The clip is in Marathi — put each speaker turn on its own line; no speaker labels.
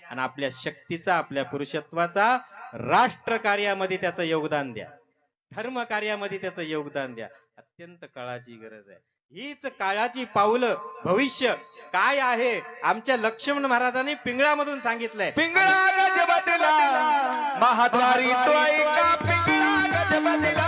आणि आपल्या शक्तीचा, आपल्या पुरुषत्वाचा राष्ट्र कार्यामध्ये त्याचं योगदान द्या, धर्म कार्यामध्ये त्याचं योगदान द्या. अत्यंत काळाची गरज आहे. हीच काळाची पाऊलं भविष्य काय आहे आमच्या लक्ष्मण महाराजांनी पिंगळामधून सांगितलंय.
पिंगळा गजबदला महाद्वारी तो ऐका पिंगळा गजबदला